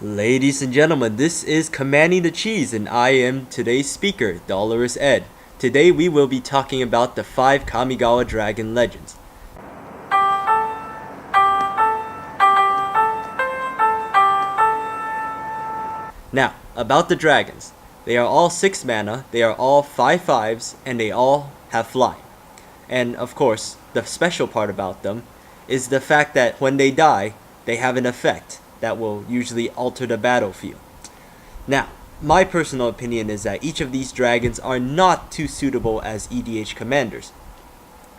Ladies and gentlemen, this is Commanding the Cheese, and I am today's speaker, Dolorous Ed. Today we will be talking about the 5 Kamigawa Dragon legends. Now, about the dragons. They are all 6 mana, they are all 5/5s, and they all have flying. And of course, the special part about them is the fact that when they die, they have an effect that will usually alter the battlefield. Now, my personal opinion is that each of these dragons are not too suitable as EDH commanders,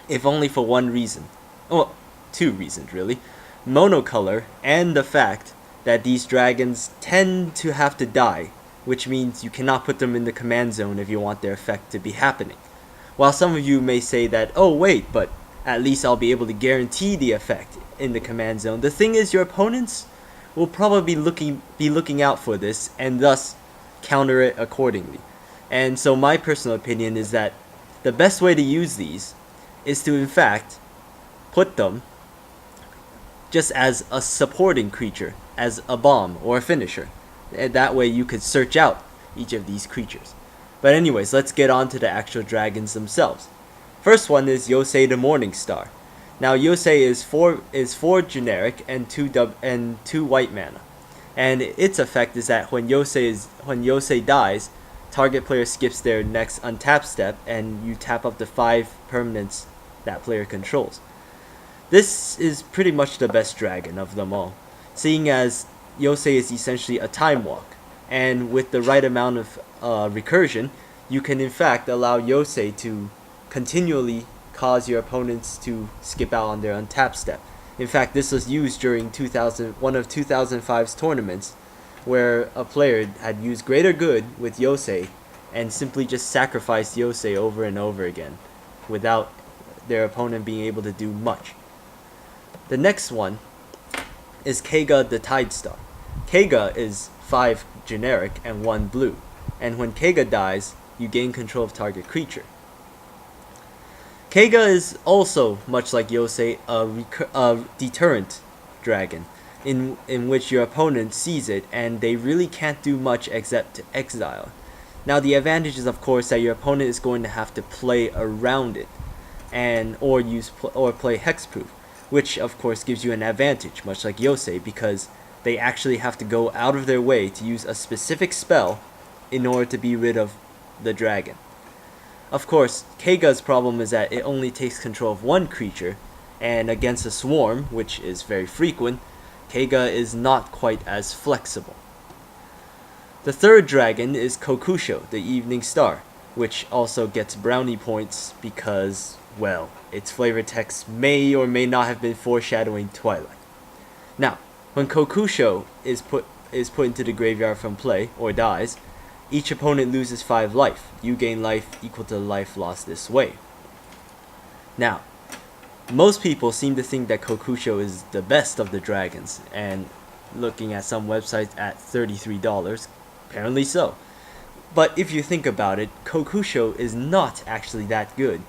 if only for one reason. Well, 2 reasons really. Monocolor and the fact that these dragons tend to have to die, which means you cannot put them in the command zone if you want their effect to be happening. While some of you may say that, oh wait, but at least I'll be able to guarantee the effect in the command zone. The thing is, your opponents will probably be looking out for this and thus counter it accordingly. And so my personal opinion is that the best way to use these is to in fact put them just as a supporting creature, as a bomb or a finisher. And that way you could search out each of these creatures. But anyways, let's get on to the actual dragons themselves. First one is Yosei the Morning Star. Now Yosei is four generic and two white mana. And its effect is that when Yosei dies, target player skips their next untap step and you tap up to 5 permanents that player controls. This is pretty much the best dragon of them all, seeing as Yosei is essentially a time walk, and with the right amount of recursion, you can in fact allow Yosei to continually cause your opponents to skip out on their untap step. In fact, this was used during one of 2005's tournaments, where a player had used Greater Good with Yosei and simply just sacrificed Yosei over and over again, without their opponent being able to do much. The next one is Keiga the Tide Star. Keiga is 5 generic and 1 blue, and when Keiga dies, you gain control of target creature. Keiga is also, much like Yosei, a deterrent dragon, in which your opponent sees it and they really can't do much except to exile. Now the advantage is of course that your opponent is going to have to play around it, or play hexproof, which of course gives you an advantage, much like Yosei, because they actually have to go out of their way to use a specific spell in order to be rid of the dragon. Of course, Keiga's problem is that it only takes control of 1 creature, and against a swarm, which is very frequent, Keiga is not quite as flexible. The third dragon is Kokusho, the Evening Star, which also gets brownie points because, well, its flavor text may or may not have been foreshadowing Twilight. Now, when Kokusho is put into the graveyard from play, or dies, each opponent loses 5 life. You gain life equal to the life lost this way. Now, most people seem to think that Kokusho is the best of the dragons, and looking at some websites at $33, apparently so. But if you think about it, Kokusho is not actually that good.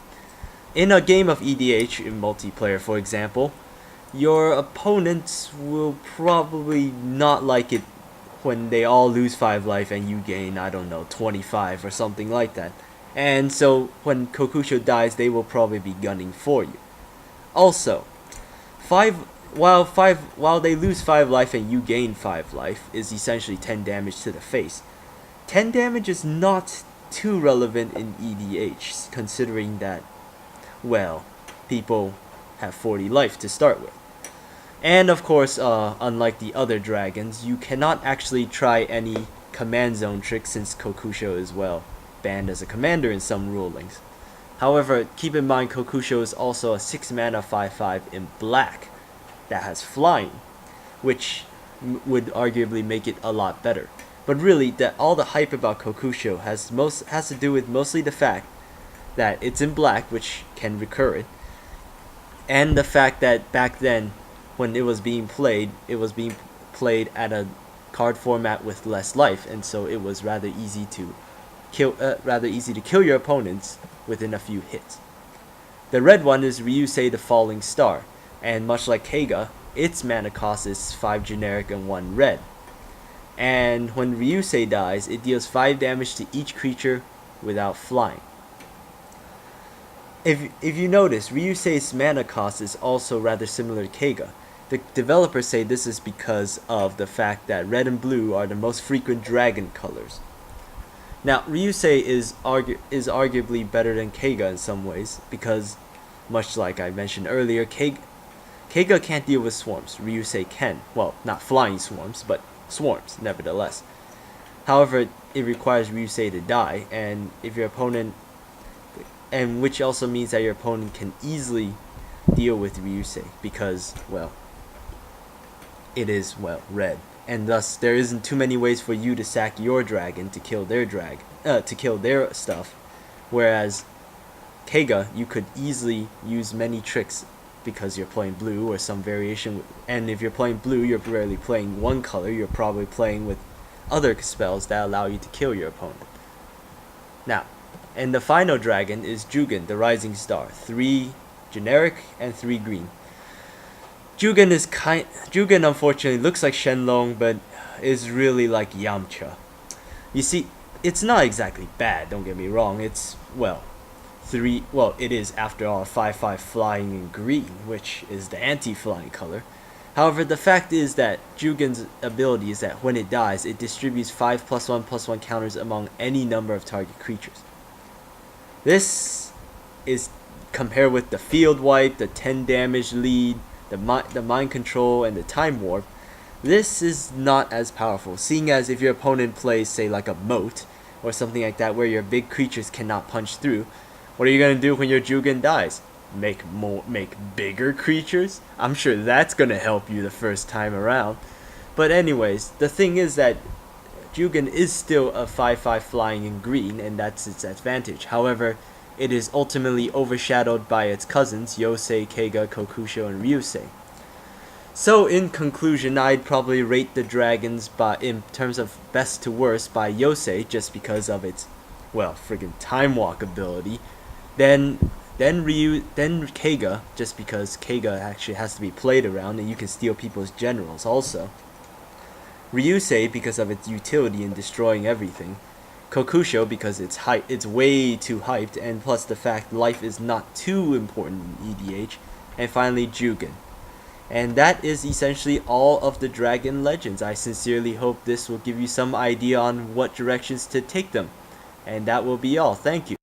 In a game of EDH, in multiplayer for example, your opponents will probably not like it when they all lose 5 life and you gain, I don't know, 25 or something like that. And so when Kokusho dies, they will probably be gunning for you. Also, while they lose 5 life and you gain 5 life is essentially 10 damage to the face. 10 damage is not too relevant in EDH, considering that, well, people have 40 life to start with. And of course, unlike the other dragons, you cannot actually try any command zone tricks since Kokusho is, well, banned as a commander in some rulings. However, keep in mind Kokusho is also a 6 mana 5/5 in black that has flying, which would arguably make it a lot better. But really, all the hype about Kokusho has to do with mostly the fact that it's in black, which can recur it, and the fact that back then, when it was being played at a card format with less life, and so it was rather easy to kill your opponents within a few hits. The red one is Ryusei the Falling Star, and much like Keiga, its mana cost is 5 generic and 1 red. And when Ryusei dies, it deals 5 damage to each creature without flying. If you notice, Ryusei's mana cost is also rather similar to Keiga. The developers say this is because of the fact that red and blue are the most frequent dragon colors. Now, Ryusei is arguably better than Keiga in some ways, because, much like I mentioned earlier, Keiga can't deal with swarms. Ryusei can. Well, not flying swarms, but swarms, nevertheless. However, it requires Ryusei to die, and if your opponent, and which also means that your opponent can easily deal with Ryusei, because, well, it is, well, red. And thus, there isn't too many ways for you to sack your dragon to kill their stuff. Whereas Keiga, you could easily use many tricks because you're playing blue or some variation. And if you're playing blue, you're rarely playing one color. You're probably playing with other spells that allow you to kill your opponent. Now, and the final dragon is Jugen, the Rising Star. 3 generic and 3 green. Jugen unfortunately looks like Shenlong, but is really like Yamcha. You see, it's not exactly bad, don't get me wrong. It's, well, it is after all 5/5 flying in green, which is the anti-flying color. However, the fact is that Jugen's ability is that when it dies, it distributes 5+1/+1 counters among any number of target creatures. This is compared with the field wipe, the 10 damage lead, the mind control, and the time warp. This is not as powerful, seeing as if your opponent plays, say, like a moat or something like that, where your big creatures cannot punch through. What are you gonna do when your Jugen dies? Make bigger creatures? I'm sure that's gonna help you the first time around. But anyways, the thing is that Jugen is still a 5/5 flying in green, and that's its advantage. However, it is ultimately overshadowed by its cousins, Yosei, Keiga, Kokusho, and Ryusei. So in conclusion, I'd probably rate the dragons in terms of best to worst by Yosei, just because of its, well, friggin' time walk ability. Then Keiga, just because Keiga actually has to be played around and you can steal people's generals also. Ryusei because of its utility in destroying everything. Kokusho because it's way too hyped, and plus the fact life is not too important in EDH. And finally Jugen. And that is essentially all of the Dragon Legends. I sincerely hope this will give you some idea on what directions to take them. And that will be all. Thank you.